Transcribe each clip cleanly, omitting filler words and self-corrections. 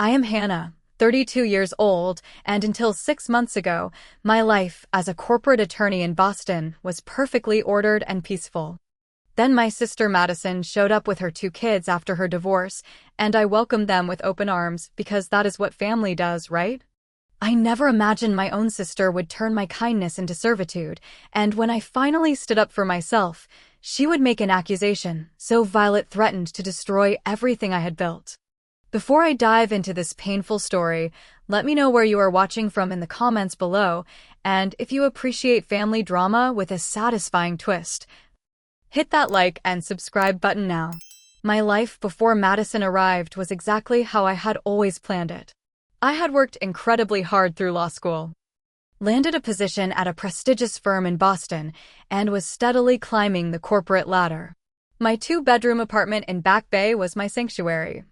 I am Hannah, 32 years old, and until 6 months ago, my life as a corporate attorney in Boston was perfectly ordered and peaceful. Then my sister Madison showed up with her 2 kids after her divorce, and I welcomed them with open arms because that is what family does, right? I never imagined my own sister would turn my kindness into servitude, and when I finally stood up for myself, she would make an accusation so vile it threatened to destroy everything I had built. Before I dive into this painful story, let me know where you are watching from in the comments below, and if you appreciate family drama with a satisfying twist, hit that like and subscribe button now. My life before Madison arrived was exactly how I had always planned it. I had worked incredibly hard through law school, landed a position at a prestigious firm in Boston, and was steadily climbing the corporate ladder. My 2-bedroom apartment in Back Bay was my sanctuary,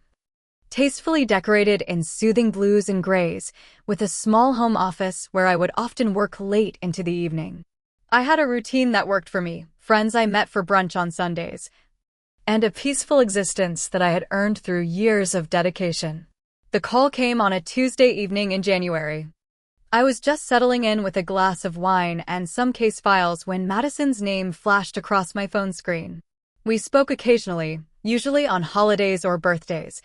tastefully decorated in soothing blues and grays, with a small home office where I would often work late into the evening. I had a routine that worked for me, friends I met for brunch on Sundays, and a peaceful existence that I had earned through years of dedication. The call came on a Tuesday evening in January. I was just settling in with a glass of wine and some case files when Madison's name flashed across my phone screen. We spoke occasionally, usually on holidays or birthdays,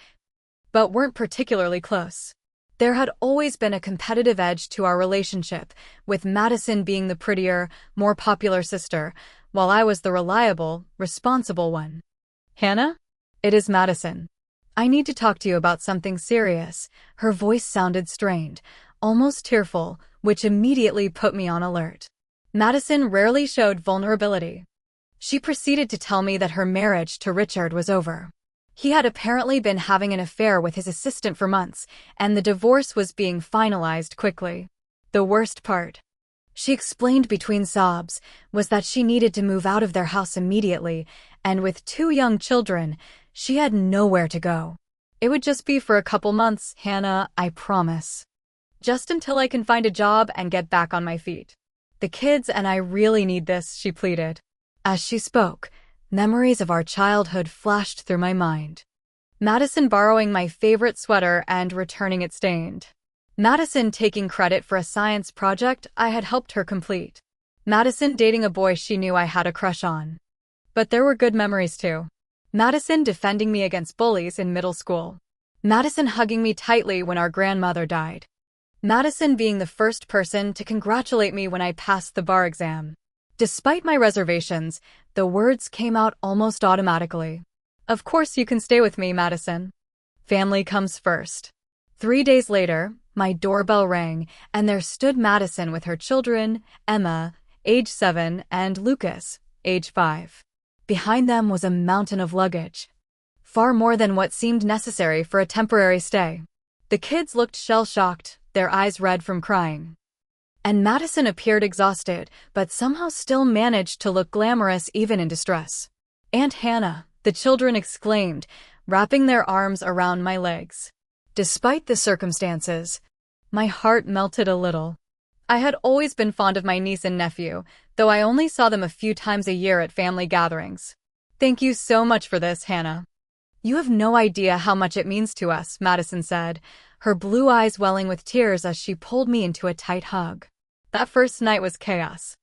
but weren't particularly close. There had always been a competitive edge to our relationship, with Madison being the prettier, more popular sister, while I was the reliable, responsible one. Hannah? It is Madison. I need to talk to you about something serious. Her voice sounded strained, almost tearful, which immediately put me on alert. Madison rarely showed vulnerability. She proceeded to tell me that her marriage to Richard was over. He had apparently been having an affair with his assistant for months, and the divorce was being finalized quickly. The worst part, she explained between sobs, was that she needed to move out of their house immediately, and with 2 young children, she had nowhere to go. It would just be for a couple months, Hannah, I promise. Just until I can find a job and get back on my feet. The kids and I really need this, she pleaded. As she spoke, memories of our childhood flashed through my mind. Madison borrowing my favorite sweater and returning it stained. Madison taking credit for a science project I had helped her complete. Madison dating a boy she knew I had a crush on. But there were good memories too. Madison defending me against bullies in middle school. Madison hugging me tightly when our grandmother died. Madison being the first person to congratulate me when I passed the bar exam. Despite my reservations, the words came out almost automatically. Of course you can stay with me, Madison. Family comes first. 3 days later, my doorbell rang, and there stood Madison with her children, Emma, age 7, and Lucas, age 5. Behind them was a mountain of luggage, far more than what seemed necessary for a temporary stay. The kids looked shell-shocked, their eyes red from crying. And Madison appeared exhausted, but somehow still managed to look glamorous even in distress. Aunt Hannah, the children exclaimed, wrapping their arms around my legs. Despite the circumstances, my heart melted a little. I had always been fond of my niece and nephew, though I only saw them a few times a year at family gatherings. Thank you so much for this, Hannah. You have no idea how much it means to us, Madison said, her blue eyes welling with tears as she pulled me into a tight hug. That first night was chaos.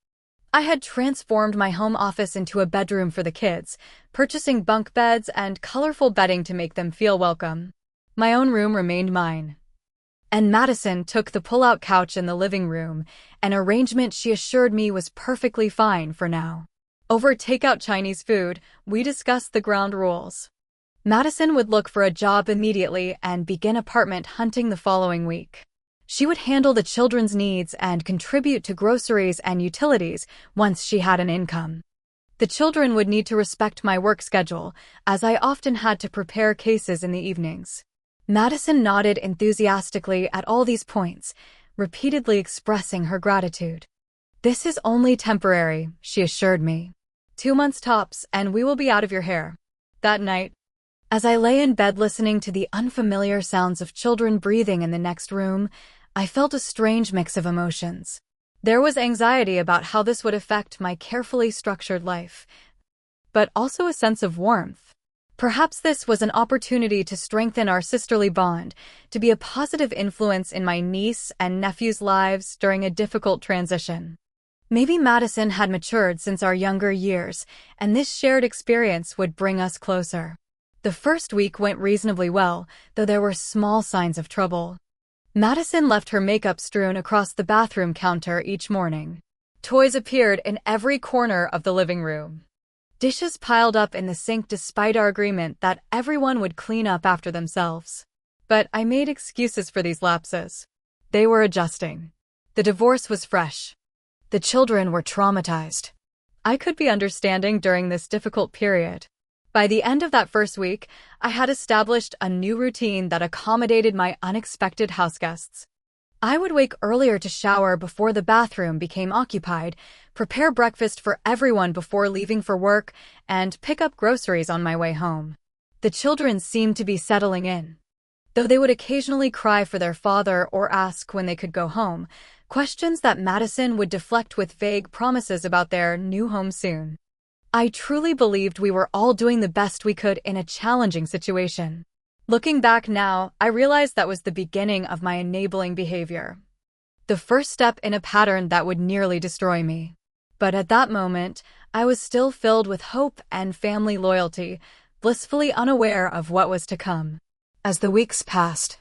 I had transformed my home office into a bedroom for the kids, purchasing bunk beds and colorful bedding to make them feel welcome. My own room remained mine, and Madison took the pull-out couch in the living room, an arrangement she assured me was perfectly fine for now. Over takeout Chinese food, we discussed the ground rules. Madison would look for a job immediately and begin apartment hunting the following week. She would handle the children's needs and contribute to groceries and utilities once she had an income. The children would need to respect my work schedule, as I often had to prepare cases in the evenings. Madison nodded enthusiastically at all these points, repeatedly expressing her gratitude. This is only temporary, she assured me. 2 months tops, and we will be out of your hair. That night, as I lay in bed listening to the unfamiliar sounds of children breathing in the next room, I felt a strange mix of emotions. There was anxiety about how this would affect my carefully structured life, but also a sense of warmth. Perhaps this was an opportunity to strengthen our sisterly bond, to be a positive influence in my niece and nephew's lives during a difficult transition. Maybe Madison had matured since our younger years, and this shared experience would bring us closer. The first week went reasonably well, though there were small signs of trouble. Madison left her makeup strewn across the bathroom counter each morning. Toys appeared in every corner of the living room. Dishes piled up in the sink despite our agreement that everyone would clean up after themselves. But I made excuses for these lapses. They were adjusting. The divorce was fresh. The children were traumatized. I could be understanding during this difficult period. By the end of that first week, I had established a new routine that accommodated my unexpected houseguests. I would wake earlier to shower before the bathroom became occupied, prepare breakfast for everyone before leaving for work, and pick up groceries on my way home. The children seemed to be settling in. Though they would occasionally cry for their father or ask when they could go home, questions that Madison would deflect with vague promises about their new home soon. I truly believed we were all doing the best we could in a challenging situation. Looking back now, I realized that was the beginning of my enabling behavior. The first step in a pattern that would nearly destroy me. But at that moment, I was still filled with hope and family loyalty, blissfully unaware of what was to come. As the weeks passed,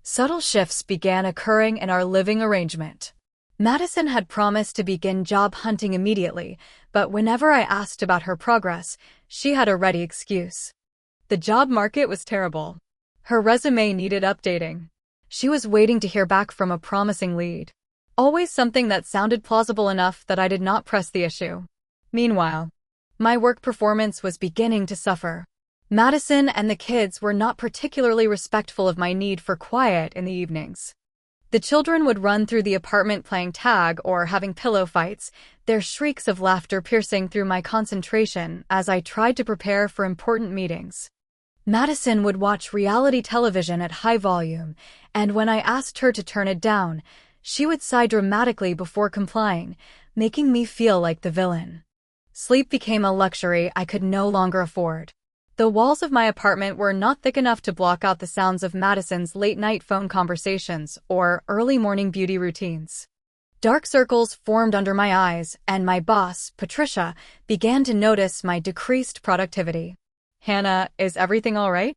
subtle shifts began occurring in our living arrangement. Madison had promised to begin job hunting immediately, but whenever I asked about her progress, she had a ready excuse. The job market was terrible. Her resume needed updating. She was waiting to hear back from a promising lead. Always something that sounded plausible enough that I did not press the issue. Meanwhile, my work performance was beginning to suffer. Madison and the kids were not particularly respectful of my need for quiet in the evenings. The children would run through the apartment playing tag or having pillow fights, their shrieks of laughter piercing through my concentration as I tried to prepare for important meetings. Madison would watch reality television at high volume, and when I asked her to turn it down, she would sigh dramatically before complying, making me feel like the villain. Sleep became a luxury I could no longer afford. The walls of my apartment were not thick enough to block out the sounds of Madison's late-night phone conversations or early morning beauty routines. Dark circles formed under my eyes, and my boss, Patricia, began to notice my decreased productivity. "Hannah, is everything all right?"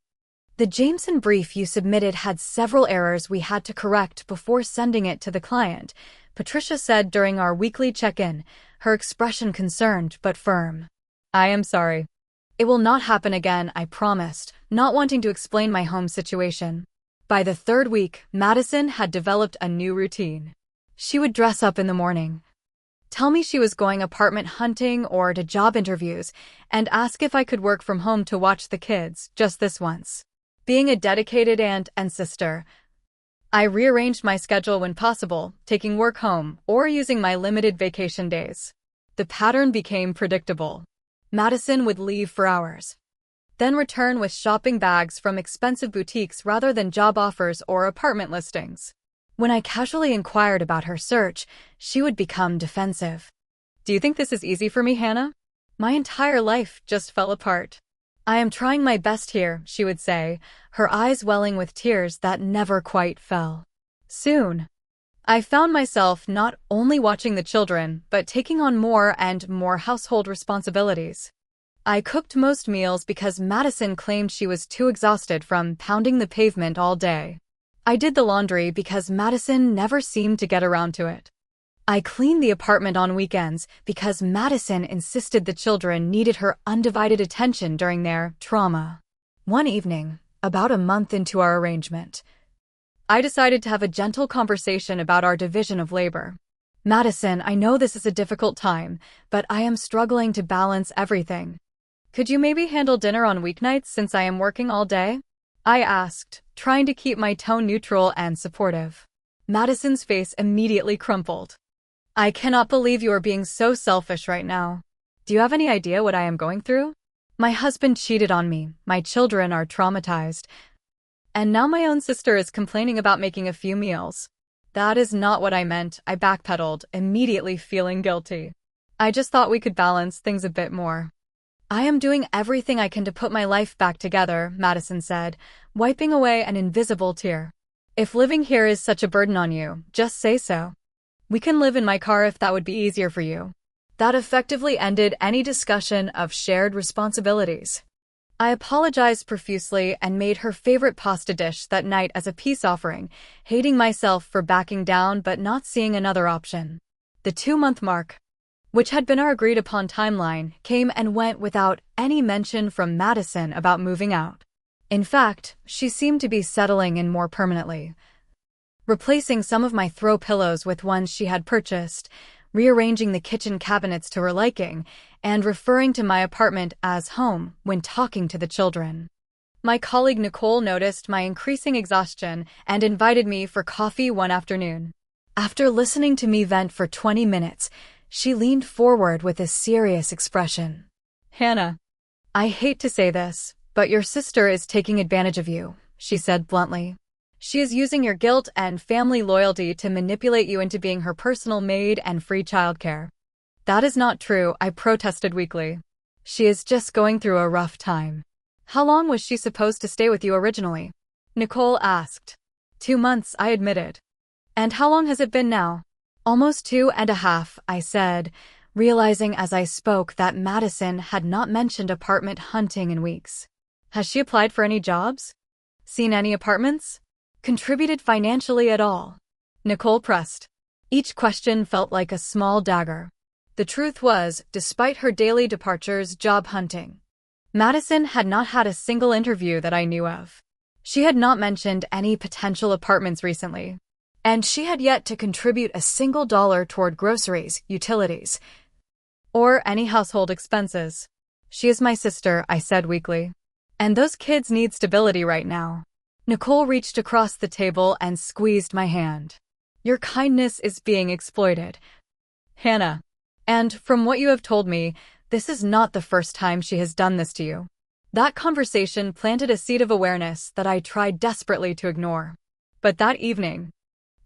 The Jameson brief you submitted had several errors we had to correct before sending it to the client, Patricia said during our weekly check-in, her expression concerned but firm. "I am sorry. It will not happen again," I promised, not wanting to explain my home situation. By the third week, Madison had developed a new routine. She would dress up in the morning, tell me she was going apartment hunting or to job interviews, and ask if I could work from home to watch the kids, just this once. Being a dedicated aunt and sister, I rearranged my schedule when possible, taking work home or using my limited vacation days. The pattern became predictable. Madison would leave for hours, then return with shopping bags from expensive boutiques rather than job offers or apartment listings. When I casually inquired about her search, she would become defensive. "Do you think this is easy for me, Hannah? My entire life just fell apart." "I am trying my best here," she would say, her eyes welling with tears that never quite fell. Soon, I found myself not only watching the children, but taking on more and more household responsibilities. I cooked most meals because Madison claimed she was too exhausted from pounding the pavement all day. I did the laundry because Madison never seemed to get around to it. I cleaned the apartment on weekends because Madison insisted the children needed her undivided attention during their trauma. One evening, about a month into our arrangement, I decided to have a gentle conversation about our division of labor. "Madison, I know this is a difficult time, but I am struggling to balance everything. Could you maybe handle dinner on weeknights since I am working all day?" I asked, trying to keep my tone neutral and supportive. Madison's face immediately crumpled. "I cannot believe you are being so selfish right now. Do you have any idea what I am going through? My husband cheated on me, my children are traumatized, and now my own sister is complaining about making a few meals." "That is not what I meant," I backpedaled, immediately feeling guilty. "I just thought we could balance things a bit more." I am doing everything I can to put my life back together, Madison said, wiping away an invisible tear. If living here is such a burden on you, just say so. We can live in my car if that would be easier for you. That effectively ended any discussion of shared responsibilities. I apologized profusely and made her favorite pasta dish that night as a peace offering, hating myself for backing down but not seeing another option. The 2-month mark, which had been our agreed-upon timeline, came and went without any mention from Madison about moving out. In fact, she seemed to be settling in more permanently, replacing some of my throw pillows with ones she had purchased, rearranging the kitchen cabinets to her liking, and referring to my apartment as home when talking to the children. My colleague Nicole noticed my increasing exhaustion and invited me for coffee one afternoon. After listening to me vent for 20 minutes, she leaned forward with a serious expression. "Hannah, I hate to say this, but your sister is taking advantage of you," she said bluntly. "She is using your guilt and family loyalty to manipulate you into being her personal maid and free childcare." "That is not true," I protested weakly. "She is just going through a rough time." "How long was she supposed to stay with you originally?" Nicole asked. 2 months, I admitted. "And how long has it been now?" "Almost 2.5, I said, realizing as I spoke that Madison had not mentioned apartment hunting in weeks. "Has she applied for any jobs? Seen any apartments? Contributed financially at all?" Nicole pressed. Each question felt like a small dagger. The truth was, despite her daily departures job hunting, Madison had not had a single interview that I knew of. She had not mentioned any potential apartments recently. And she had yet to contribute a single dollar toward groceries, utilities, or any household expenses. "She is my sister," I said weakly. "And those kids need stability right now." Nicole reached across the table and squeezed my hand. "Your kindness is being exploited, Hannah. And from what you have told me, this is not the first time she has done this to you." That conversation planted a seed of awareness that I tried desperately to ignore. But that evening,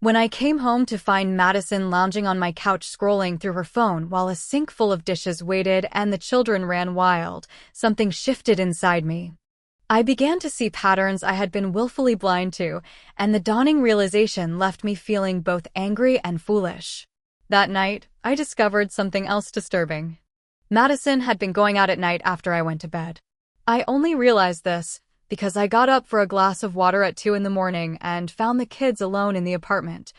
when I came home to find Madison lounging on my couch scrolling through her phone while a sink full of dishes waited and the children ran wild, something shifted inside me. I began to see patterns I had been willfully blind to, and the dawning realization left me feeling both angry and foolish. That night, I discovered something else disturbing. Madison had been going out at night after I went to bed. I only realized this because I got up for a glass of water at 2 in the morning and found the kids alone in the apartment,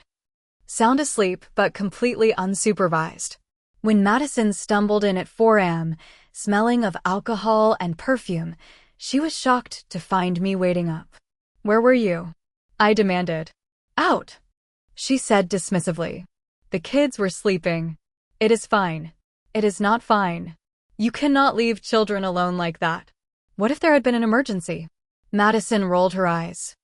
sound asleep but completely unsupervised. When Madison stumbled in at 4 a.m., smelling of alcohol and perfume, she was shocked to find me waiting up. "Where were you?" I demanded. "Out," she said dismissively. "The kids were sleeping." "It is fine." "It is not fine. You cannot leave children alone like that." "What if there had been an emergency?" Madison rolled her eyes.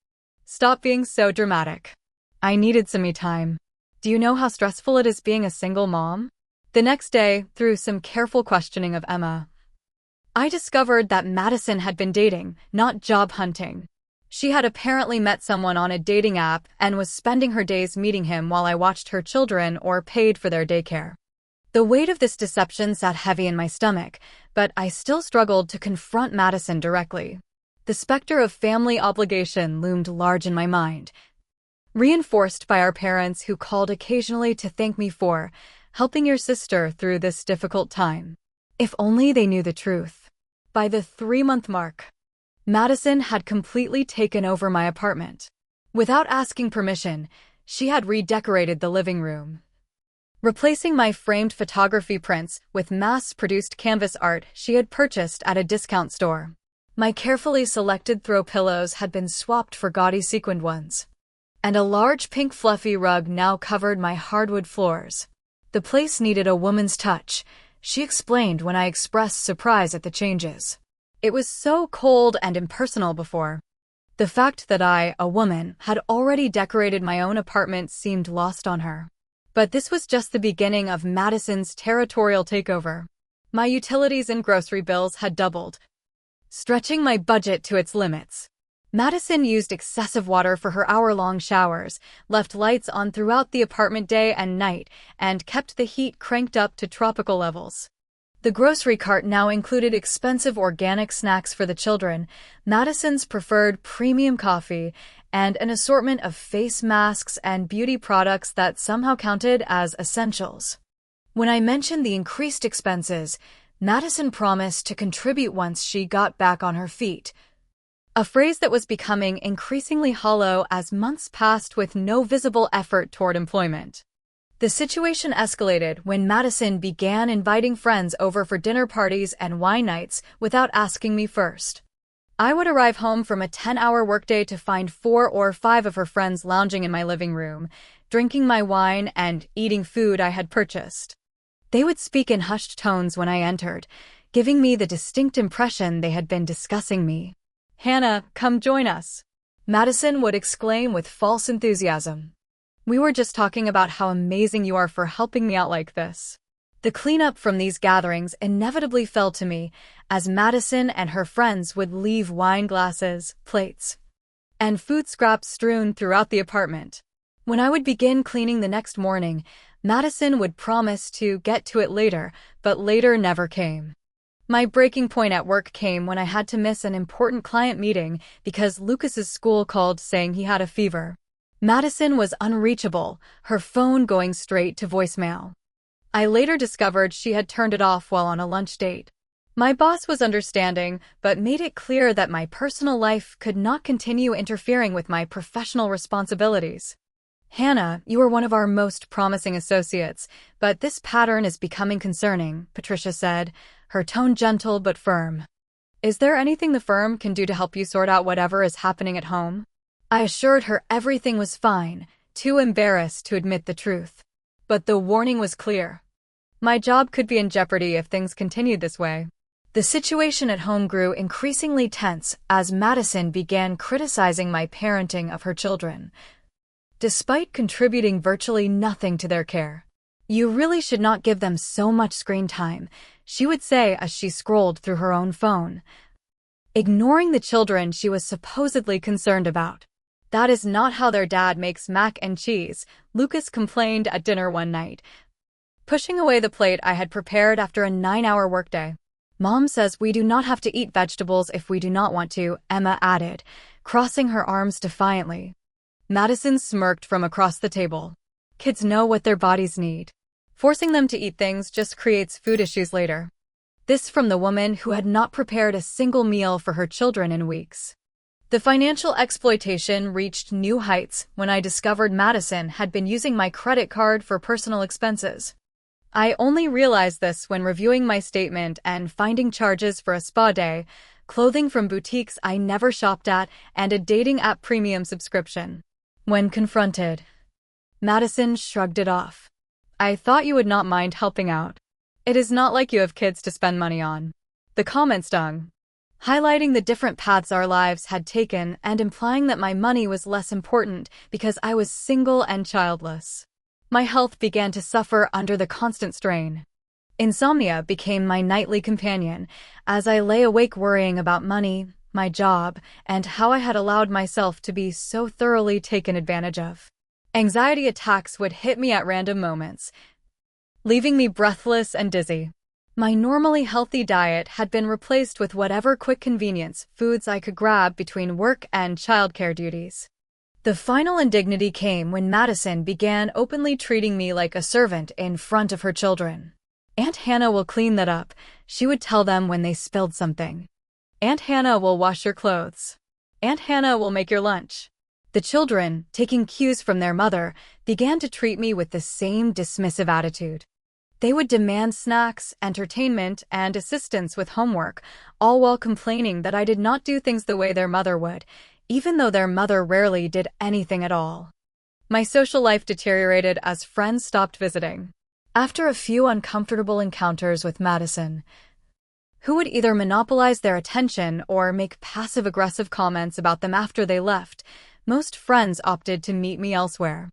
"Stop being so dramatic. I needed some me time. Do you know how stressful it is being a single mom?" The next day, through some careful questioning of Emma, I discovered that Madison had been dating, not job hunting. She had apparently met someone on a dating app and was spending her days meeting him while I watched her children or paid for their daycare. The weight of this deception sat heavy in my stomach, but I still struggled to confront Madison directly. The specter of family obligation loomed large in my mind, reinforced by our parents who called occasionally to thank me for helping your sister through this difficult time. If only they knew the truth. By the 3-month mark, Madison had completely taken over my apartment. Without asking permission, she had redecorated the living room, replacing my framed photography prints with mass-produced canvas art she had purchased at a discount store. My carefully selected throw pillows had been swapped for gaudy sequined ones, and a large pink fluffy rug now covered my hardwood floors. The place needed a woman's touch, she explained when I expressed surprise at the changes. It was so cold and impersonal before. The fact that I, a woman, had already decorated my own apartment seemed lost on her. But this was just the beginning of Madison's territorial takeover. My utilities and grocery bills had doubled, stretching my budget to its limits. Madison used excessive water for her hour-long showers, left lights on throughout the apartment day and night, and kept the heat cranked up to tropical levels. The grocery cart now included expensive organic snacks for the children, Madison's preferred premium coffee, and an assortment of face masks and beauty products that somehow counted as essentials. When I mentioned the increased expenses, Madison promised to contribute once she got back on her feet, a phrase that was becoming increasingly hollow as months passed with no visible effort toward employment. The situation escalated when Madison began inviting friends over for dinner parties and wine nights without asking me first. I would arrive home from a 10-hour workday to find 4 or 5 of her friends lounging in my living room, drinking my wine and eating food I had purchased. They would speak in hushed tones when I entered, giving me the distinct impression they had been discussing me. "Hannah, come join us," Madison would exclaim with false enthusiasm. "We were just talking about how amazing you are for helping me out like this." The cleanup from these gatherings inevitably fell to me, as Madison and her friends would leave wine glasses, plates, and food scraps strewn throughout the apartment. When I would begin cleaning the next morning, Madison would promise to get to it later, but later never came. My breaking point at work came when I had to miss an important client meeting because Lucas's school called saying he had a fever. Madison was unreachable, her phone going straight to voicemail. I later discovered she had turned it off while on a lunch date. My boss was understanding, but made it clear that my personal life could not continue interfering with my professional responsibilities. "Hannah, you are one of our most promising associates, but this pattern is becoming concerning," Patricia said, her tone gentle but firm. "Is there anything the firm can do to help you sort out whatever is happening at home?" I assured her everything was fine, too embarrassed to admit the truth. But the warning was clear. My job could be in jeopardy if things continued this way. The situation at home grew increasingly tense as Madison began criticizing my parenting of her children, despite contributing virtually nothing to their care. "You really should not give them so much screen time," she would say as she scrolled through her own phone, ignoring the children she was supposedly concerned about. "That is not how their dad makes mac and cheese," Lucas complained at dinner one night, pushing away the plate I had prepared after a 9-hour workday. "Mom says we do not have to eat vegetables if we do not want to," Emma added, crossing her arms defiantly. Madison smirked from across the table. "Kids know what their bodies need. Forcing them to eat things just creates food issues later." This from the woman who had not prepared a single meal for her children in weeks. The financial exploitation reached new heights when I discovered Madison had been using my credit card for personal expenses. I only realized this when reviewing my statement and finding charges for a spa day, clothing from boutiques I never shopped at, and a dating app premium subscription. When confronted, Madison shrugged it off. "I thought you would not mind helping out. It is not like you have kids to spend money on." The comment stung, highlighting the different paths our lives had taken and implying that my money was less important because I was single and childless. My health began to suffer under the constant strain. Insomnia became my nightly companion as I lay awake worrying about money, my job, and how I had allowed myself to be so thoroughly taken advantage of. Anxiety attacks would hit me at random moments, leaving me breathless and dizzy. My normally healthy diet had been replaced with whatever quick convenience foods I could grab between work and childcare duties. The final indignity came when Madison began openly treating me like a servant in front of her children. "Aunt Hannah will clean that up," she would tell them when they spilled something. "Aunt Hannah will wash your clothes. Aunt Hannah will make your lunch." The children, taking cues from their mother, began to treat me with the same dismissive attitude. They would demand snacks, entertainment, and assistance with homework, all while complaining that I did not do things the way their mother would, even though their mother rarely did anything at all. My social life deteriorated as friends stopped visiting. After a few uncomfortable encounters with Madison, who would either monopolize their attention or make passive-aggressive comments about them after they left, most friends opted to meet me elsewhere.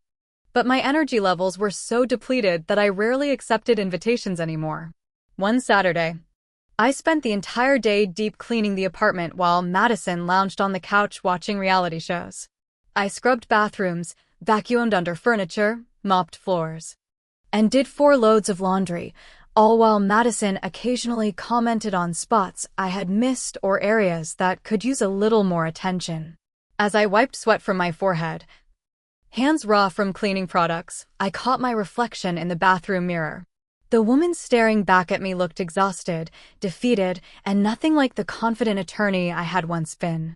But my energy levels were so depleted that I rarely accepted invitations anymore. One Saturday, I spent the entire day deep cleaning the apartment while Madison lounged on the couch watching reality shows. I scrubbed bathrooms, vacuumed under furniture, mopped floors, and did 4 loads of laundry, all while Madison occasionally commented on spots I had missed or areas that could use a little more attention. As I wiped sweat from my forehead, hands raw from cleaning products, I caught my reflection in the bathroom mirror. The woman staring back at me looked exhausted, defeated, and nothing like the confident attorney I had once been.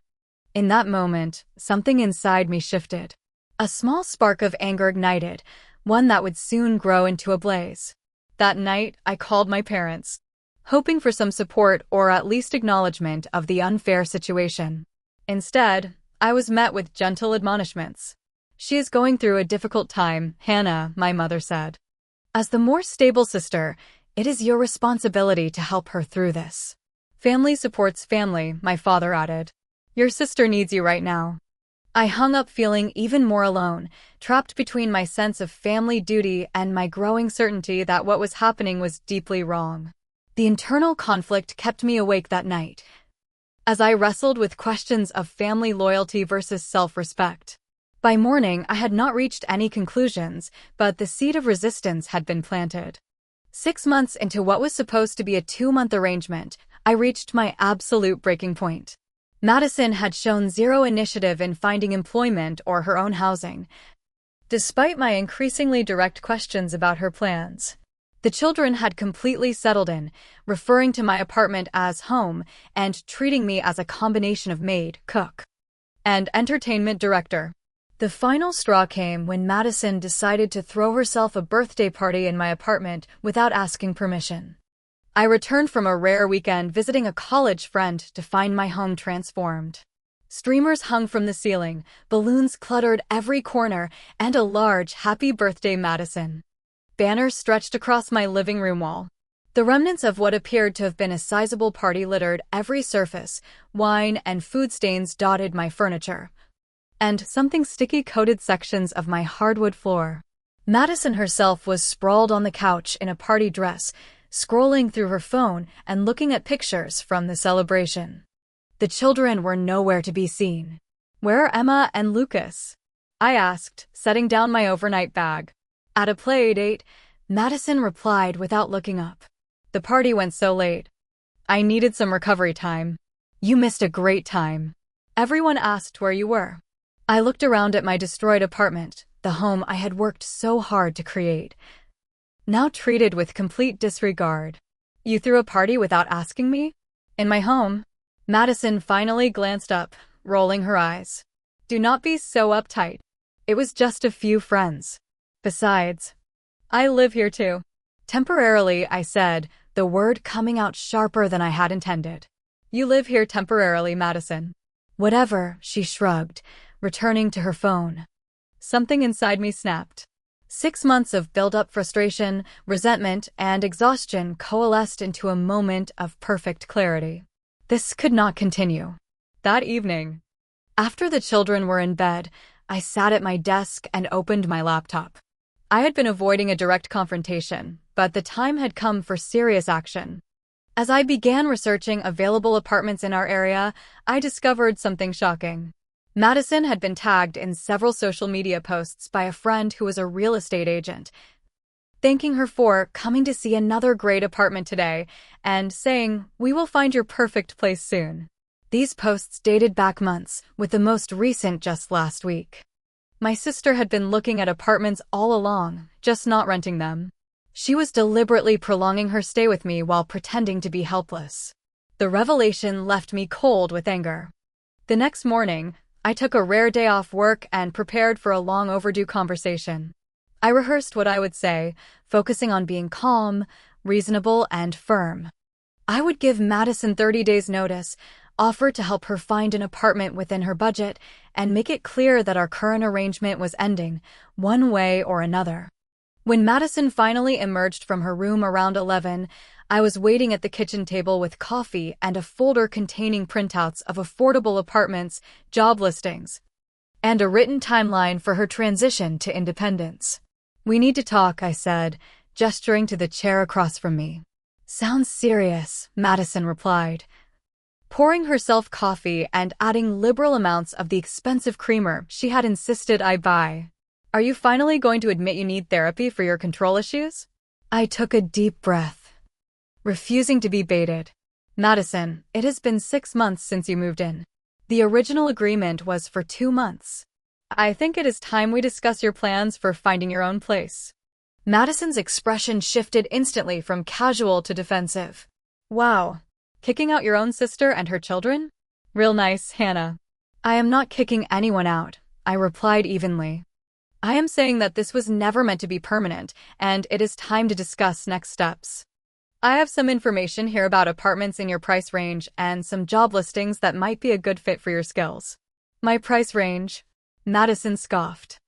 In that moment, something inside me shifted. A small spark of anger ignited, one that would soon grow into a blaze. That night, I called my parents, hoping for some support or at least acknowledgement of the unfair situation. Instead, I was met with gentle admonishments. "She is going through a difficult time, Hannah," my mother said. "As the more stable sister, it is your responsibility to help her through this. Family supports family," my father added. "Your sister needs you right now." I hung up feeling even more alone, trapped between my sense of family duty and my growing certainty that what was happening was deeply wrong. The internal conflict kept me awake that night, as I wrestled with questions of family loyalty versus self-respect. By morning, I had not reached any conclusions, but the seed of resistance had been planted. 6 months into what was supposed to be a 2-month arrangement, I reached my absolute breaking point. Madison had shown zero initiative in finding employment or her own housing, despite my increasingly direct questions about her plans. The children had completely settled in, referring to my apartment as home and treating me as a combination of maid, cook, and entertainment director. The final straw came when Madison decided to throw herself a birthday party in my apartment without asking permission. I returned from a rare weekend visiting a college friend to find my home transformed. Streamers hung from the ceiling, balloons cluttered every corner, and a large "Happy Birthday, Madison" banner stretched across my living room wall. The remnants of what appeared to have been a sizable party littered every surface, wine and food stains dotted my furniture, and something sticky coated sections of my hardwood floor. Madison herself was sprawled on the couch in a party dress, scrolling through her phone and looking at pictures from the celebration. The children were nowhere to be seen. "Where are Emma and Lucas?" I asked, setting down my overnight bag. "At a play date," Madison replied without looking up. "The party went so late. I needed some recovery time." "You missed a great time. Everyone asked where you were." I looked around at my destroyed apartment, the home I had worked so hard to create, now treated with complete disregard. "You threw a party without asking me? In my home?" Madison finally glanced up, rolling her eyes. "Do not be so uptight. It was just a few friends. Besides, I live here too." "Temporarily," I said, the word coming out sharper than I had intended. "You live here temporarily, Madison." "Whatever," she shrugged, returning to her phone. Something inside me snapped. 6 months of built-up frustration, resentment, and exhaustion coalesced into a moment of perfect clarity. This could not continue. That evening, after the children were in bed, I sat at my desk and opened my laptop. I had been avoiding a direct confrontation, but the time had come for serious action. As I began researching available apartments in our area, I discovered something shocking. Madison had been tagged in several social media posts by a friend who was a real estate agent, thanking her for coming to see another great apartment today and saying, "We will find your perfect place soon." These posts dated back months, with the most recent just last week. My sister had been looking at apartments all along, just not renting them. She was deliberately prolonging her stay with me while pretending to be helpless. The revelation left me cold with anger. The next morning, I took a rare day off work and prepared for a long overdue conversation. I rehearsed what I would say, focusing on being calm, reasonable, and firm. I would give Madison 30 days' notice, offer to help her find an apartment within her budget, and make it clear that our current arrangement was ending, one way or another. When Madison finally emerged from her room around 11, I was waiting at the kitchen table with coffee and a folder containing printouts of affordable apartments, job listings, and a written timeline for her transition to independence. "We need to talk," I said, gesturing to the chair across from me. "Sounds serious," Madison replied, pouring herself coffee and adding liberal amounts of the expensive creamer she had insisted I buy. "Are you finally going to admit you need therapy for your control issues?" I took a deep breath. refusing to be baited. Madison, it has been 6 months since you moved in. The original agreement was for 2 months. I think it is time we discuss your plans for finding your own place. Madison's expression shifted instantly from casual to defensive. Wow. Kicking out your own sister and her children? Real nice, Hannah. I am not kicking anyone out, I replied evenly. I am saying that this was never meant to be permanent, and it is time to discuss next steps. I have some information here about apartments in your price range and some job listings that might be a good fit for your skills. My price range? Madison scoffed.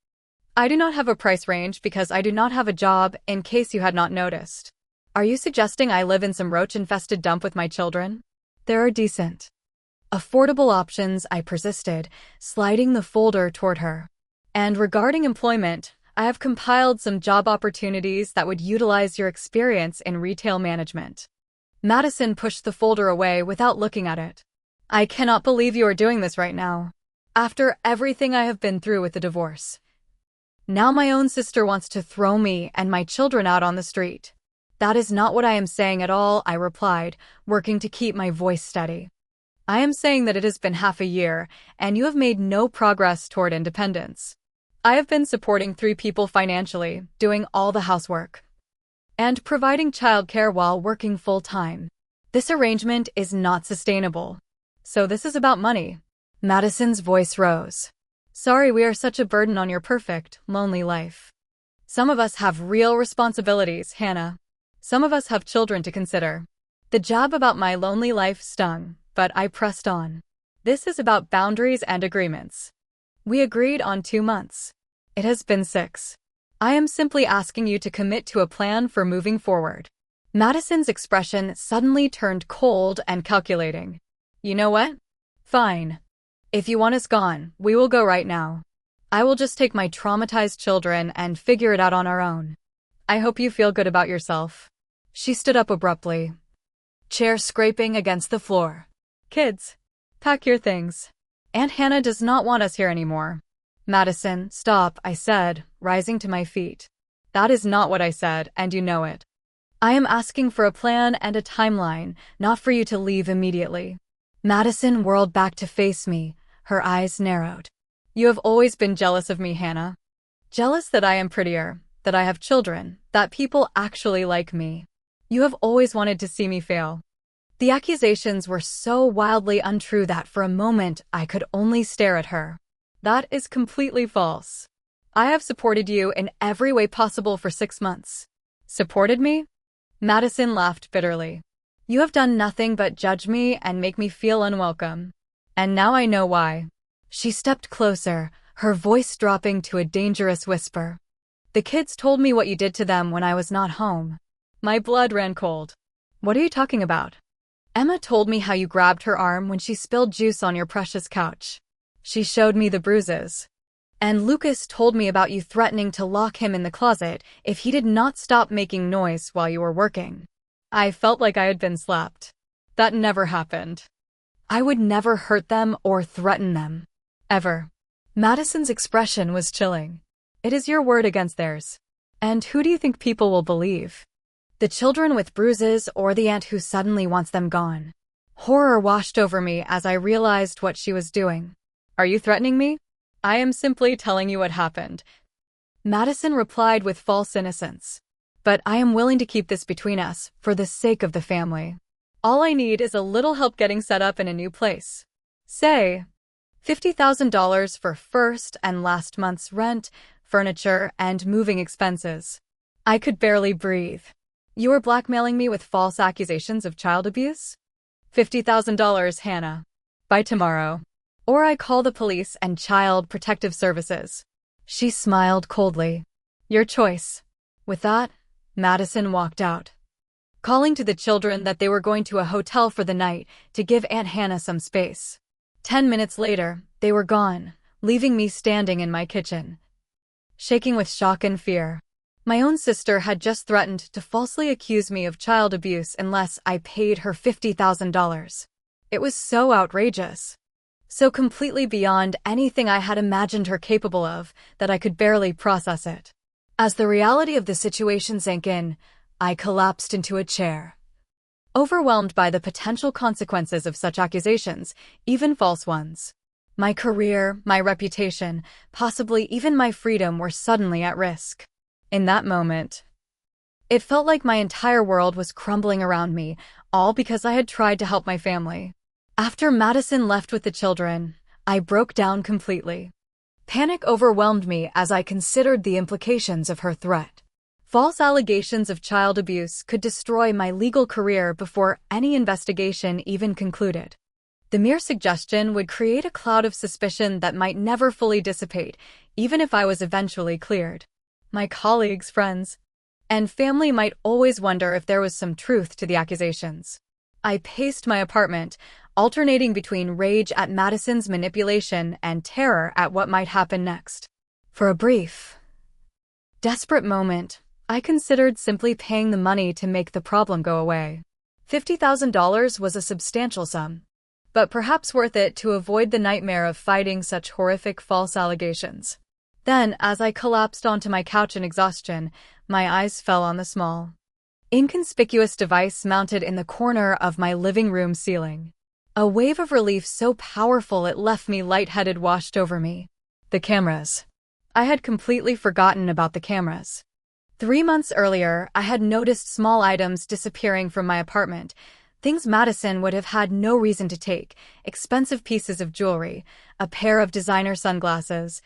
I do not have a price range because I do not have a job, in case you had not noticed. Are you suggesting I live in some roach-infested dump with my children? There are decent, affordable options, I persisted, sliding the folder toward her. And regarding employment, I have compiled some job opportunities that would utilize your experience in retail management. Madison pushed the folder away without looking at it. I cannot believe you are doing this right now. After everything I have been through with the divorce. Now my own sister wants to throw me and my children out on the street. That is not what I am saying at all, I replied, working to keep my voice steady. I am saying that it has been half a year, and you have made no progress toward independence. I have been supporting 3 people financially, doing all the housework, and providing childcare while working full-time. This arrangement is not sustainable. So this is about money. Madison's voice rose. Sorry we are such a burden on your perfect, lonely life. Some of us have real responsibilities, Hannah. Some of us have children to consider. The jab about my lonely life stung, but I pressed on. This is about boundaries and agreements. We agreed on 2 months. It has been 6. I am simply asking you to commit to a plan for moving forward. Madison's expression suddenly turned cold and calculating. You know what? Fine. If you want us gone, we will go right now. I will just take my traumatized children and figure it out on our own. I hope you feel good about yourself. She stood up abruptly, chair scraping against the floor. Kids, pack your things. Aunt Hannah does not want us here anymore. Madison, stop, I said, rising to my feet. That is not what I said, and you know it. I am asking for a plan and a timeline, not for you to leave immediately. Madison whirled back to face me, her eyes narrowed. You have always been jealous of me, Hannah. Jealous that I am prettier, that I have children, that people actually like me. You have always wanted to see me fail. The accusations were so wildly untrue that for a moment I could only stare at her. That is completely false. I have supported you in every way possible for 6 months. Supported me? Madison laughed bitterly. You have done nothing but judge me and make me feel unwelcome. And now I know why. She stepped closer, her voice dropping to a dangerous whisper. The kids told me what you did to them when I was not home. My blood ran cold. What are you talking about? Emma told me how you grabbed her arm when she spilled juice on your precious couch. She showed me the bruises. And Lucas told me about you threatening to lock him in the closet if he did not stop making noise while you were working. I felt like I had been slapped. That never happened. I would never hurt them or threaten them. Ever. Madison's expression was chilling. It is your word against theirs. And who do you think people will believe? The children with bruises or the aunt who suddenly wants them gone? Horror washed over me as I realized what she was doing. Are you threatening me? I am simply telling you what happened. Madison replied with false innocence. But I am willing to keep this between us, for the sake of the family. All I need is a little help getting set up in a new place. Say, $50,000 for first and last month's rent, furniture, and moving expenses. I could barely breathe. You are blackmailing me with false accusations of child abuse? $50,000, Hannah. By tomorrow. Or I call the police and Child Protective Services. She smiled coldly. Your choice. With that, Madison walked out, calling to the children that they were going to a hotel for the night to give Aunt Hannah some space. 10 minutes later, they were gone, leaving me standing in my kitchen, shaking with shock and fear. My own sister had just threatened to falsely accuse me of child abuse unless I paid her $50,000. It was so outrageous, so completely beyond anything I had imagined her capable of that I could barely process it. As the reality of the situation sank in, I collapsed into a chair. overwhelmed by the potential consequences of such accusations, even false ones. My career, my reputation, possibly even my freedom were suddenly at risk. In that moment, it felt like my entire world was crumbling around me, all because I had tried to help my family. After Madison left with the children, I broke down completely. Panic overwhelmed me as I considered the implications of her threat. False allegations of child abuse could destroy my legal career before any investigation even concluded. The mere suggestion would create a cloud of suspicion that might never fully dissipate, even if I was eventually cleared. My colleagues, friends, and family might always wonder if there was some truth to the accusations. I paced my apartment, alternating between rage at Madison's manipulation and terror at what might happen next. For a brief, desperate moment, I considered simply paying the money to make the problem go away. $50,000 was a substantial sum, but perhaps worth it to avoid the nightmare of fighting such horrific false allegations. Then, as I collapsed onto my couch in exhaustion, my eyes fell on the small, inconspicuous device mounted in the corner of my living room ceiling. A wave of relief so powerful it left me lightheaded washed over me. The cameras. I had completely forgotten about the cameras. 3 months earlier, I had noticed small items disappearing from my apartment, things Madison would have had no reason to take, expensive pieces of jewelry, a pair of designer sunglasses,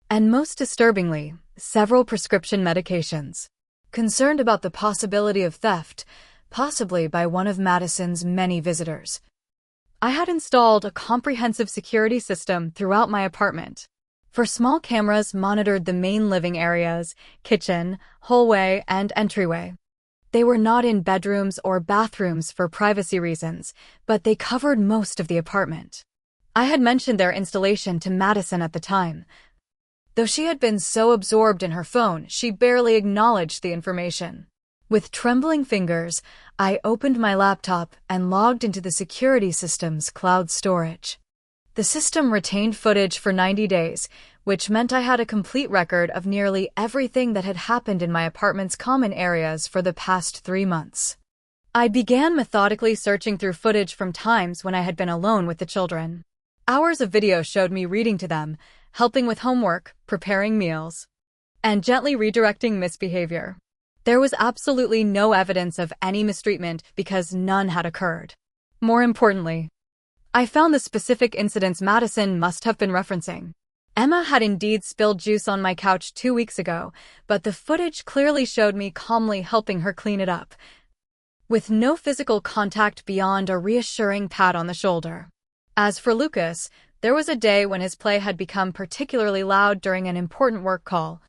and most disturbingly, several prescription medications. Concerned about the possibility of theft, possibly by one of Madison's many visitors, I had installed a comprehensive security system throughout my apartment. For small cameras monitored the main living areas, kitchen, hallway, and entryway. They were not in bedrooms or bathrooms for privacy reasons, but they covered most of the apartment. I had mentioned their installation to Madison at the time. Though she had been so absorbed in her phone, she barely acknowledged the information. With trembling fingers, I opened my laptop and logged into the security system's cloud storage. The system retained footage for 90 days, which meant I had a complete record of nearly everything that had happened in my apartment's common areas for the past 3 months. I began methodically searching through footage from times when I had been alone with the children. Hours of video showed me reading to them, helping with homework, preparing meals, and gently redirecting misbehavior. There was absolutely no evidence of any mistreatment because none had occurred. More importantly, I found the specific incidents Madison must have been referencing. Emma had indeed spilled juice on my couch 2 weeks ago, but the footage clearly showed me calmly helping her clean it up, with no physical contact beyond a reassuring pat on the shoulder. As for Lucas, there was a day when his play had become particularly loud during an important work call.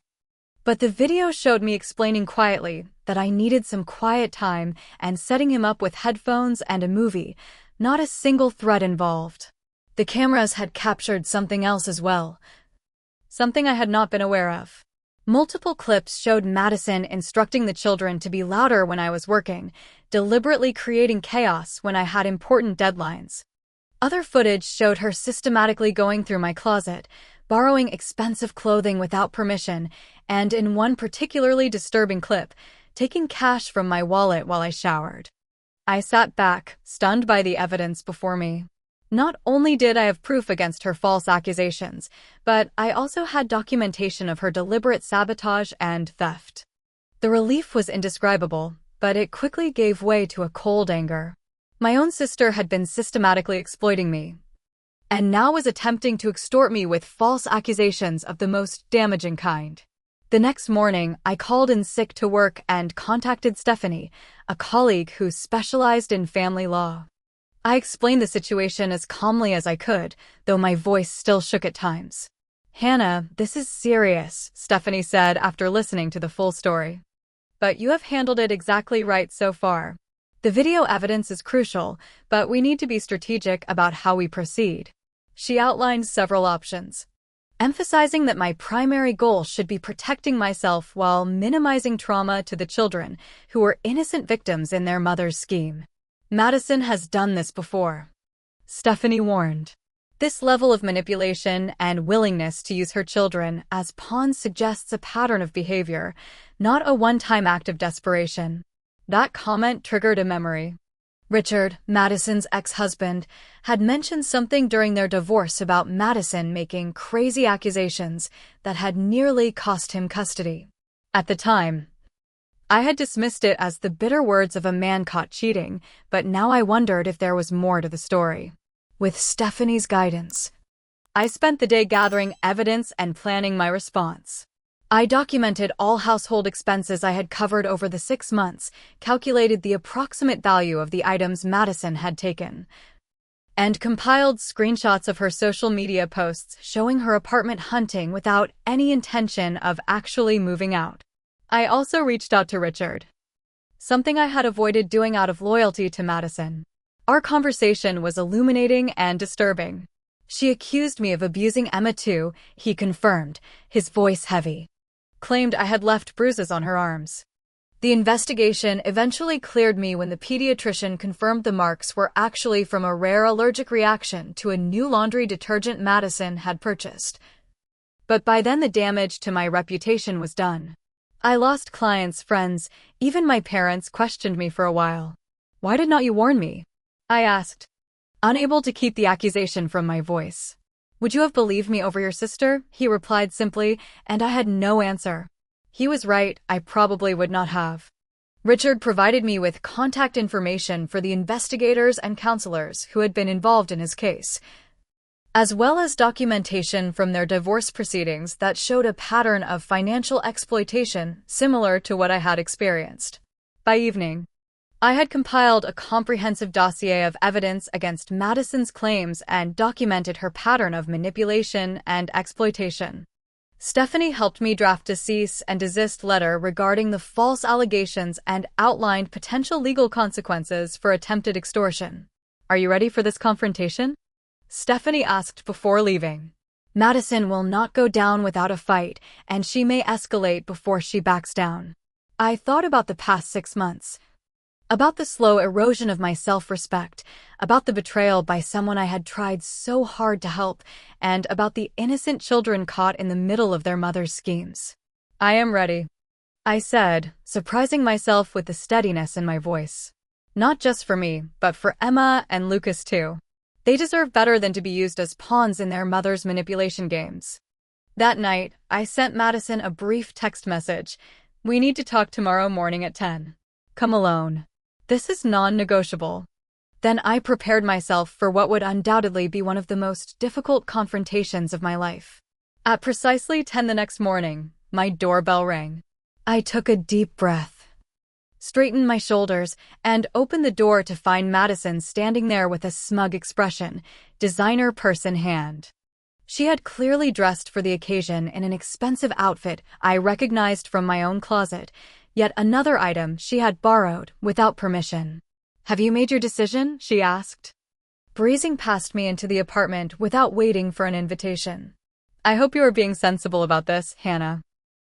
But the video showed me explaining quietly that I needed some quiet time and setting him up with headphones and a movie, not a single threat involved. The cameras had captured something else as well, something I had not been aware of. Multiple clips showed Madison instructing the children to be louder when I was working, deliberately creating chaos when I had important deadlines. Other footage showed her systematically going through my closet, borrowing expensive clothing without permission, and in one particularly disturbing clip, taking cash from my wallet while I showered. I sat back, stunned by the evidence before me. Not only did I have proof against her false accusations, but I also had documentation of her deliberate sabotage and theft. The relief was indescribable, but it quickly gave way to a cold anger. My own sister had been systematically exploiting me, and now was attempting to extort me with false accusations of the most damaging kind. The next morning, I called in sick to work and contacted Stephanie, a colleague who specialized in family law. I explained the situation as calmly as I could, though my voice still shook at times. "Hannah, this is serious," Stephanie said after listening to the full story. "But you have handled it exactly right so far. The video evidence is crucial, but we need to be strategic about how we proceed." She outlined several options, emphasizing that my primary goal should be protecting myself while minimizing trauma to the children, who were innocent victims in their mother's scheme. "Madison has done this before," Stephanie warned. "This level of manipulation and willingness to use her children as pawns suggests a pattern of behavior, not a one-time act of desperation." That comment triggered a memory. Richard, Madison's ex-husband, had mentioned something during their divorce about Madison making crazy accusations that had nearly cost him custody. At the time, I had dismissed it as the bitter words of a man caught cheating, but now I wondered if there was more to the story. With Stephanie's guidance, I spent the day gathering evidence and planning my response. I documented all household expenses I had covered over the 6 months, calculated the approximate value of the items Madison had taken, and compiled screenshots of her social media posts showing her apartment hunting without any intention of actually moving out. I also reached out to Richard, something I had avoided doing out of loyalty to Madison. Our conversation was illuminating and disturbing. She accused me of abusing Emma too, he confirmed, his voice heavy. Claimed I had left bruises on her arms. The investigation eventually cleared me when the pediatrician confirmed the marks were actually from a rare allergic reaction to a new laundry detergent Madison had purchased. But by then the damage to my reputation was done. I lost clients, friends, even my parents questioned me for a while. "Why did not you warn me?" I asked, unable to keep the accusation from my voice. "Would you have believed me over your sister?" he replied simply, and I had no answer. He was right, I probably would not have. Richard provided me with contact information for the investigators and counselors who had been involved in his case, as well as documentation from their divorce proceedings that showed a pattern of financial exploitation similar to what I had experienced. By evening, I had compiled a comprehensive dossier of evidence against Madison's claims and documented her pattern of manipulation and exploitation. Stephanie helped me draft a cease and desist letter regarding the false allegations and outlined potential legal consequences for attempted extortion. "Are you ready for this confrontation?" Stephanie asked before leaving. "Madison will not go down without a fight, and she may escalate before she backs down." I thought about the past 6 months. About the slow erosion of my self-respect, about the betrayal by someone I had tried so hard to help, and about the innocent children caught in the middle of their mother's schemes. "I am ready," I said, surprising myself with the steadiness in my voice. Not just for me, but for Emma and Lucas too. They deserve better than to be used as pawns in their mother's manipulation games. That night, I sent Madison a brief text message. "We need to talk tomorrow morning at 10. Come alone. This is non-negotiable." Then I prepared myself for what would undoubtedly be one of the most difficult confrontations of my life. At precisely 10 the next morning, my doorbell rang. I took a deep breath, straightened my shoulders, and opened the door to find Madison standing there with a smug expression, designer purse in hand. She had clearly dressed for the occasion in an expensive outfit I recognized from my own closet, yet another item she had borrowed without permission. "Have you made your decision?" she asked, breezing past me into the apartment without waiting for an invitation. "I hope you are being sensible about this, Hannah.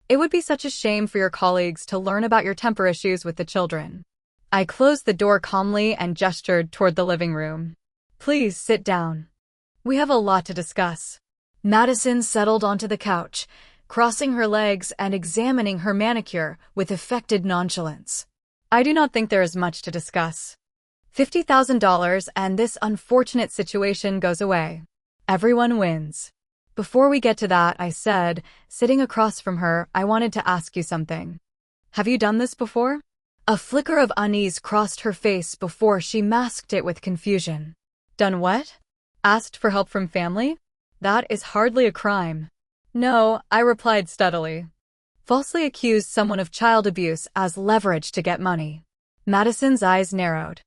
It would be such a shame for your colleagues to learn about your temper issues with the children." I closed the door calmly and gestured toward the living room. "Please sit down. We have a lot to discuss." Madison settled onto the couch, crossing her legs and examining her manicure with affected nonchalance. "I do not think there is much to discuss. $50,000 and this unfortunate situation goes away. Everyone wins." "Before we get to that," I said, sitting across from her, "I wanted to ask you something. Have you done this before?" A flicker of unease crossed her face before she masked it with confusion. "Done what?" "Asked for help from family? That is hardly a crime." "No," I replied steadily. "Falsely accused someone of child abuse as leverage to get money." Madison's eyes narrowed.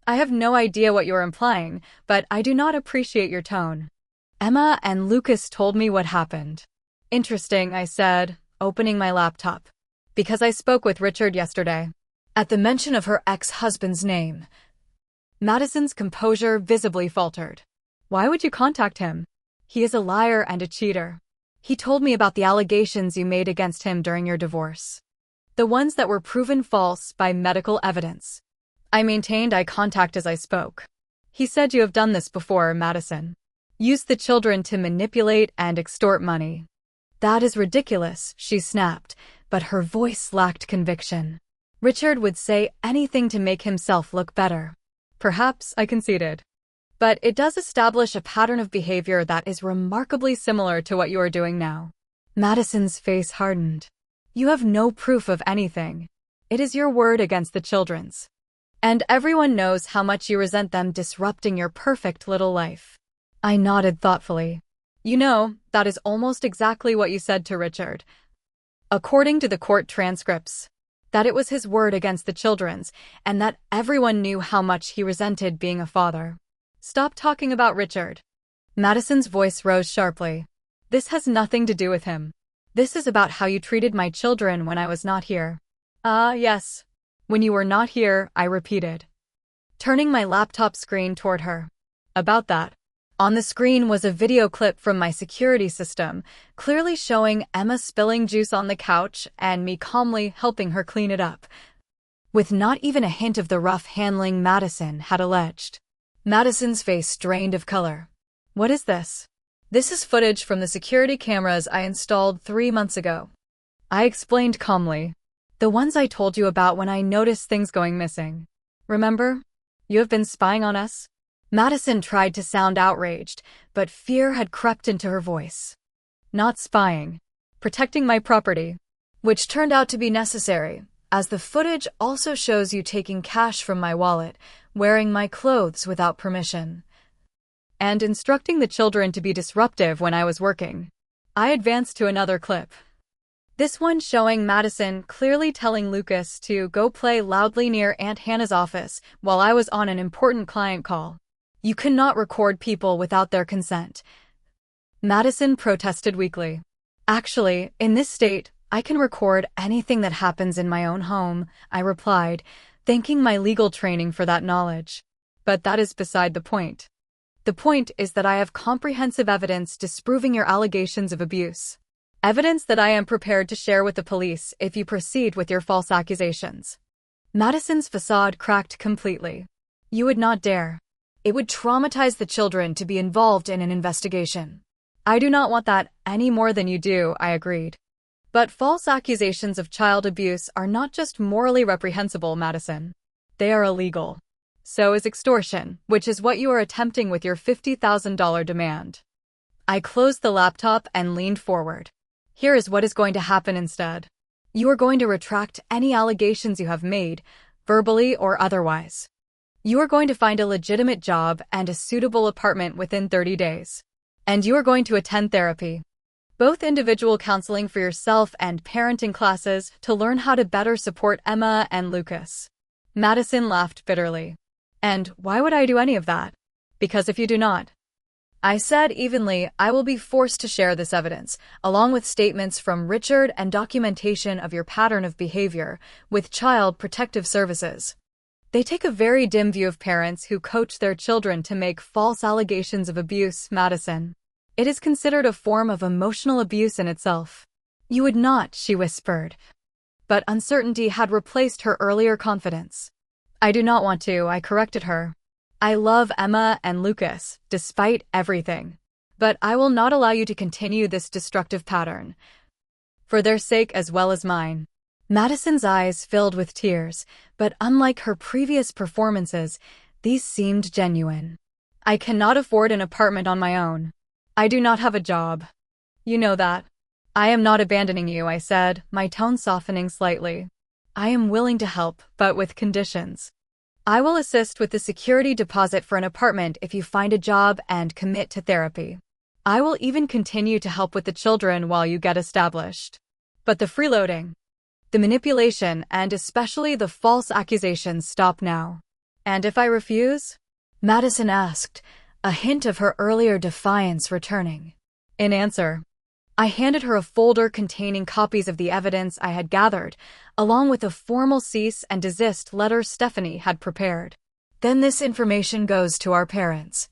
"I have no idea what you're implying, but I do not appreciate your tone. Emma and Lucas told me what happened." "Interesting," I said, opening my laptop. "Because I spoke with Richard yesterday." At the mention of her ex-husband's name, Madison's composure visibly faltered. "Why would you contact him? He is a liar and a cheater. He told me about the allegations you made against him during your divorce. The ones that were proven false by medical evidence." I maintained eye contact as I spoke. "He said you have done this before, Madison. Used the children to manipulate and extort money." "That is ridiculous," she snapped, but her voice lacked conviction. "Richard would say anything to make himself look better. Perhaps, I conceded. But it does establish a pattern of behavior that is remarkably similar to what you are doing now. Madison's face hardened. You have no proof of anything. It is your word against the children's. And everyone knows how much you resent them disrupting your perfect little life. I nodded thoughtfully. You know, that is almost exactly what you said to Richard. According to the court transcripts, that it was his word against the children's, and that everyone knew how much he resented being a father. Stop talking about Richard. Madison's voice rose sharply. This has nothing to do with him. This is about how you treated my children when I was not here. Ah, yes. When you were not here, I repeated, turning my laptop screen toward her. About that. On the screen was a video clip from my security system, clearly showing Emma spilling juice on the couch and me calmly helping her clean it up, with not even a hint of the rough handling Madison had alleged. Madison's face drained of color. What is this? This is footage from the security cameras I installed 3 months ago. I explained calmly. The ones I told you about when I noticed things going missing. Remember? You have been spying on us? Madison tried to sound outraged, but fear had crept into her voice. Not spying. Protecting my property. Which turned out to be necessary, as the footage also shows you taking cash from my wallet, wearing my clothes without permission, and instructing the children to be disruptive when I was working. I advanced to another clip. This one showing Madison clearly telling Lucas to go play loudly near Aunt Hannah's office while I was on an important client call. You cannot record people without their consent. Madison protested weakly. Actually, in this state, I can record anything that happens in my own home, I replied, thanking my legal training for that knowledge. But that is beside the point. The point is that I have comprehensive evidence disproving your allegations of abuse. Evidence that I am prepared to share with the police if you proceed with your false accusations. Madison's facade cracked completely. You would not dare. It would traumatize the children to be involved in an investigation. I do not want that any more than you do, I agreed. But false accusations of child abuse are not just morally reprehensible, Madison. They are illegal. So is extortion, which is what you are attempting with your $50,000 demand. I closed the laptop and leaned forward. Here is what is going to happen instead. You are going to retract any allegations you have made, verbally or otherwise. You are going to find a legitimate job and a suitable apartment within 30 days. And you are going to attend therapy. Both individual counseling for yourself and parenting classes to learn how to better support Emma and Lucas. Madison laughed bitterly. And why would I do any of that? Because if you do not, I said evenly, I will be forced to share this evidence, along with statements from Richard and documentation of your pattern of behavior, with Child Protective Services. They take a very dim view of parents who coach their children to make false allegations of abuse, Madison. It is considered a form of emotional abuse in itself. You would not, she whispered. But uncertainty had replaced her earlier confidence. I do not want to, I corrected her. I love Emma and Lucas, despite everything. But I will not allow you to continue this destructive pattern. For their sake as well as mine. Madison's eyes filled with tears, but unlike her previous performances, these seemed genuine. I cannot afford an apartment on my own. I do not have a job. You know that. I am not abandoning you, I said, my tone softening slightly. I am willing to help, but with conditions. I will assist with the security deposit for an apartment if you find a job and commit to therapy. I will even continue to help with the children while you get established. But the freeloading, the manipulation, and especially the false accusations stop now. And if I refuse? Madison asked, a hint of her earlier defiance returning. In answer, I handed her a folder containing copies of the evidence I had gathered, along with a formal cease and desist letter Stephanie had prepared. Then this information goes to our parents,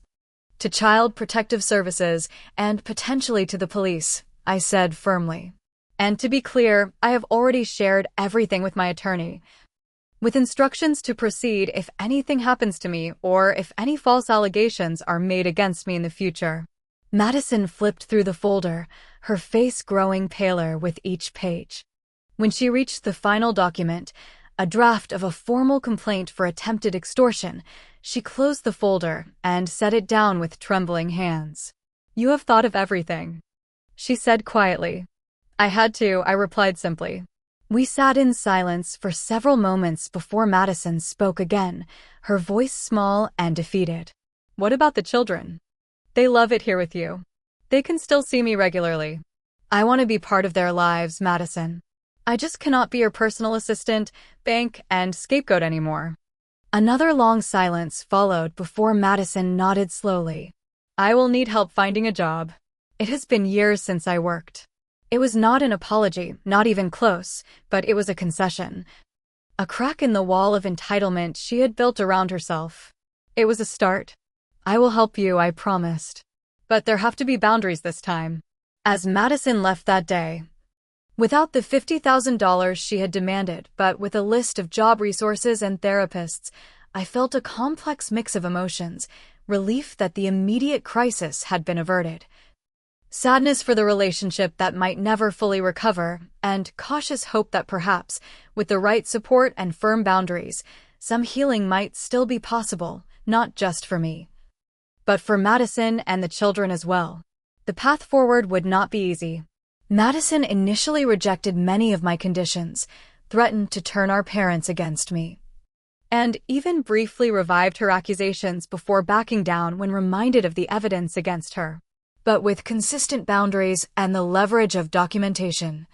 to Child Protective Services, and potentially to the police, I said firmly. And to be clear, I have already shared everything with my attorney, with instructions to proceed if anything happens to me or if any false allegations are made against me in the future. Madison flipped through the folder, her face growing paler with each page. When she reached the final document, a draft of a formal complaint for attempted extortion, She closed the folder and set it down with trembling hands. "You have thought of everything," she said quietly. "I had to," I replied simply. We sat in silence for several moments before Madison spoke again, her voice small and defeated. "What about the children? They love it here with you. They can still see me regularly. I want to be part of their lives, Madison. I just cannot be your personal assistant, bank, and scapegoat anymore." Another long silence followed before Madison nodded slowly. "I will need help finding a job. It has been years since I worked." It was not an apology, not even close, but it was a concession. A crack in the wall of entitlement she had built around herself. It was a start. "I will help you," I promised. "But there have to be boundaries this time." As Madison left that day, without the $50,000 she had demanded, but with a list of job resources and therapists, I felt a complex mix of emotions, relief that the immediate crisis had been averted, sadness for the relationship that might never fully recover, and cautious hope that perhaps, with the right support and firm boundaries, some healing might still be possible, not just for me, but for Madison and the children as well. The path forward would not be easy. Madison initially rejected many of my conditions, threatened to turn our parents against me, and even briefly revived her accusations before backing down when reminded of the evidence against her. But with consistent boundaries and the leverage of documentation,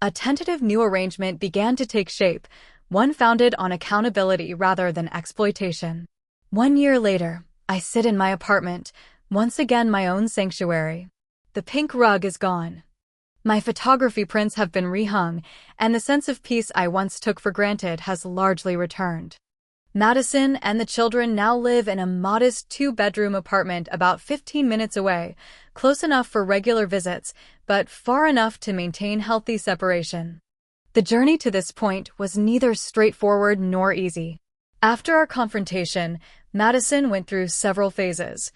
a tentative new arrangement began to take shape, one founded on accountability rather than exploitation. 1 year later, I sit in my apartment, once again my own sanctuary. The pink rug is gone. My photography prints have been rehung, and the sense of peace I once took for granted has largely returned. Madison and the children now live in a modest 2-bedroom apartment about 15 minutes away, close enough for regular visits, but far enough to maintain healthy separation. The journey to this point was neither straightforward nor easy. After our confrontation, Madison went through several phases,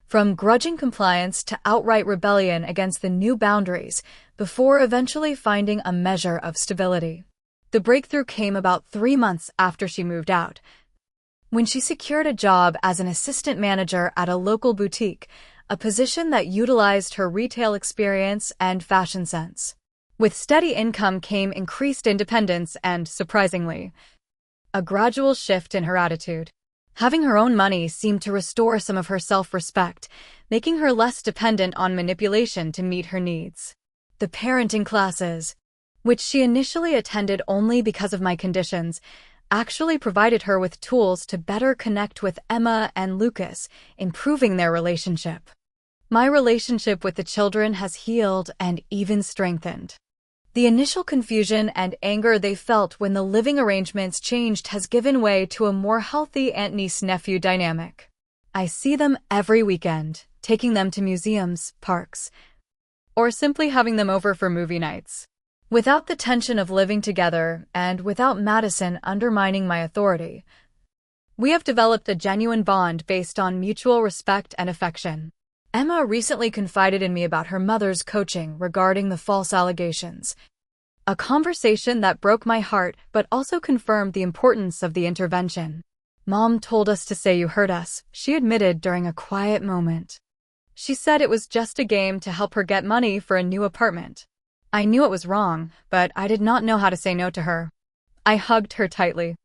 from grudging compliance to outright rebellion against the new boundaries, before eventually finding a measure of stability. The breakthrough came about 3 months after she moved out, when she secured a job as an assistant manager at a local boutique, a position that utilized her retail experience and fashion sense. With steady income came increased independence and, surprisingly, a gradual shift in her attitude. Having her own money seemed to restore some of her self-respect, making her less dependent on manipulation to meet her needs. The parenting classes, which she initially attended only because of my conditions, actually provided her with tools to better connect with Emma and Lucas, improving their relationship. My relationship with the children has healed and even strengthened. The initial confusion and anger they felt when the living arrangements changed has given way to a more healthy aunt-niece-nephew dynamic. I see them every weekend, taking them to museums, parks, or simply having them over for movie nights. Without the tension of living together, and without Madison undermining my authority, we have developed a genuine bond based on mutual respect and affection. Emma recently confided in me about her mother's coaching regarding the false allegations, a conversation that broke my heart but also confirmed the importance of the intervention. "Mom told us to say you hurt us," she admitted during a quiet moment. She said it was just a game to help her get money for a new apartment. I knew it was wrong, but I did not know how to say no to her. I hugged her tightly,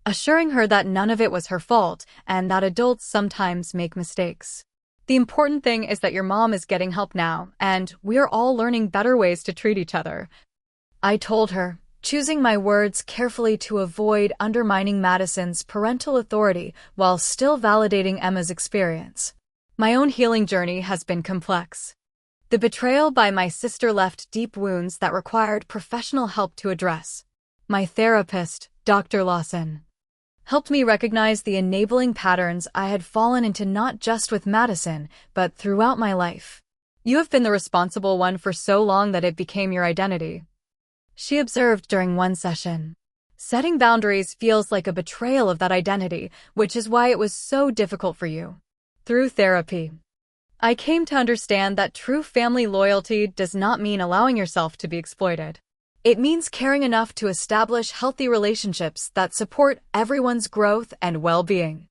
assuring her that none of it was her fault and that adults sometimes make mistakes. "The important thing is that your mom is getting help now, and we are all learning better ways to treat each other," I told her, choosing my words carefully to avoid undermining Madison's parental authority while still validating Emma's experience. My own healing journey has been complex. The betrayal by my sister left deep wounds that required professional help to address. My therapist, Dr. Lawson, helped me recognize the enabling patterns I had fallen into not just with Madison, but throughout my life. "You have been the responsible one for so long that it became your identity," she observed during one session. "Setting boundaries feels like a betrayal of that identity, which is why it was so difficult for you." Through therapy, I came to understand that true family loyalty does not mean allowing yourself to be exploited. It means caring enough to establish healthy relationships that support everyone's growth and well-being.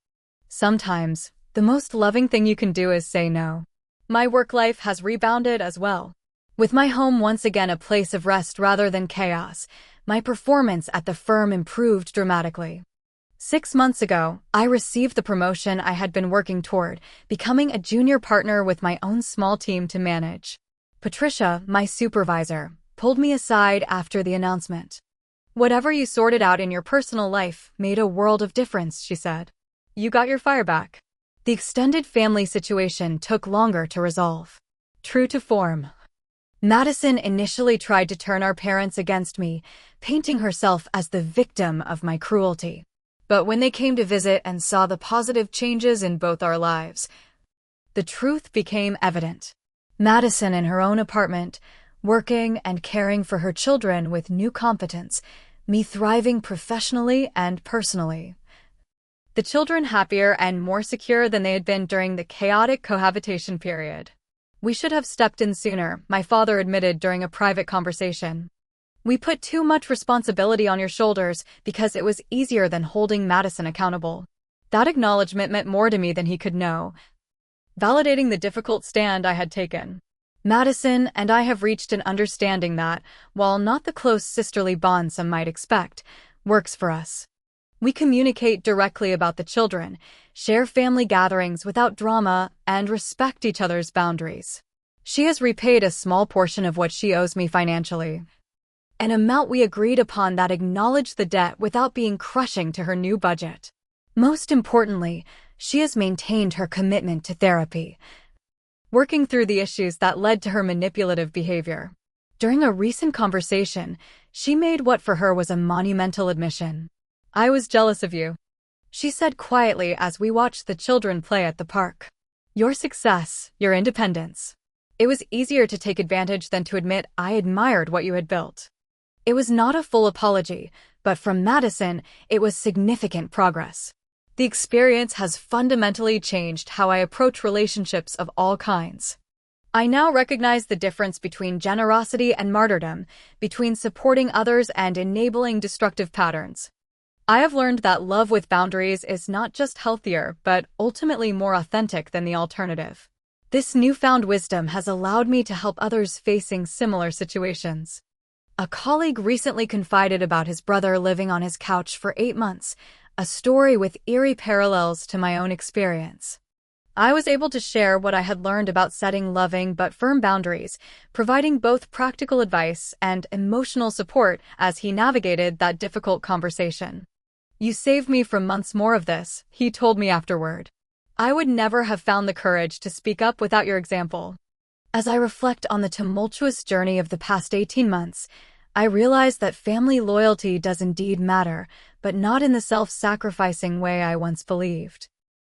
Sometimes, the most loving thing you can do is say no. My work life has rebounded as well. With my home once again a place of rest rather than chaos, my performance at the firm improved dramatically. 6 months ago, I received the promotion I had been working toward, becoming a junior partner with my own small team to manage. Patricia, my supervisor, pulled me aside after the announcement. "Whatever you sorted out in your personal life made a world of difference," she said. "You got your fire back." The extended family situation took longer to resolve. True to form, Madison initially tried to turn our parents against me, painting herself as the victim of my cruelty. But when they came to visit and saw the positive changes in both our lives, the truth became evident. Madison in her own apartment, working and caring for her children with new competence, me thriving professionally and personally. The children happier and more secure than they had been during the chaotic cohabitation period. "We should have stepped in sooner," my father admitted during a private conversation. "We put too much responsibility on your shoulders because it was easier than holding Madison accountable." That acknowledgement meant more to me than he could know, validating the difficult stand I had taken. Madison and I have reached an understanding that, while not the close sisterly bond some might expect, works for us. We communicate directly about the children, share family gatherings without drama, and respect each other's boundaries. She has repaid a small portion of what she owes me financially, an amount we agreed upon that acknowledged the debt without being crushing to her new budget. Most importantly, she has maintained her commitment to therapy, working through the issues that led to her manipulative behavior. During a recent conversation, she made what for her was a monumental admission. "I was jealous of you," she said quietly as we watched the children play at the park. "Your success, your independence. It was easier to take advantage than to admit I admired what you had built." It was not a full apology, but from Madison, it was significant progress. The experience has fundamentally changed how I approach relationships of all kinds. I now recognize the difference between generosity and martyrdom, between supporting others and enabling destructive patterns. I have learned that love with boundaries is not just healthier, but ultimately more authentic than the alternative. This newfound wisdom has allowed me to help others facing similar situations. A colleague recently confided about his brother living on his couch for 8 months, a story with eerie parallels to my own experience. I was able to share what I had learned about setting loving but firm boundaries, providing both practical advice and emotional support as he navigated that difficult conversation. "You saved me from months more of this," he told me afterward. "I would never have found the courage to speak up without your example." As I reflect on the tumultuous journey of the past 18 months, I realize that family loyalty does indeed matter, but not in the self-sacrificing way I once believed.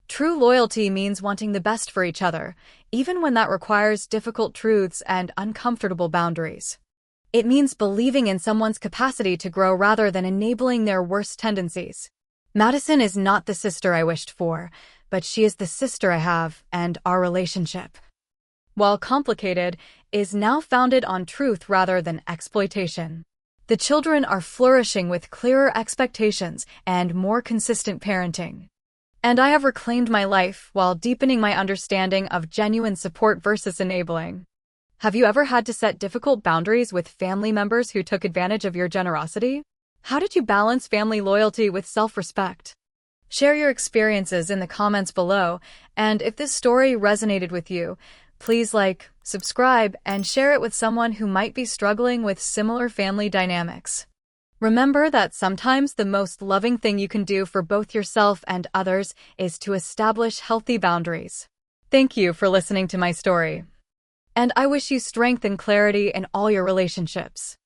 True loyalty means wanting the best for each other, even when that requires difficult truths and uncomfortable boundaries. It means believing in someone's capacity to grow rather than enabling their worst tendencies. Madison is not the sister I wished for, but she is the sister I have, and our relationship, while complicated, is now founded on truth rather than exploitation. The children are flourishing with clearer expectations and more consistent parenting. And I have reclaimed my life while deepening my understanding of genuine support versus enabling. Have you ever had to set difficult boundaries with family members who took advantage of your generosity? How did you balance family loyalty with self-respect? Share your experiences in the comments below, and if this story resonated with you, please like, subscribe, and share it with someone who might be struggling with similar family dynamics. Remember that sometimes the most loving thing you can do for both yourself and others is to establish healthy boundaries. Thank you for listening to my story, and I wish you strength and clarity in all your relationships.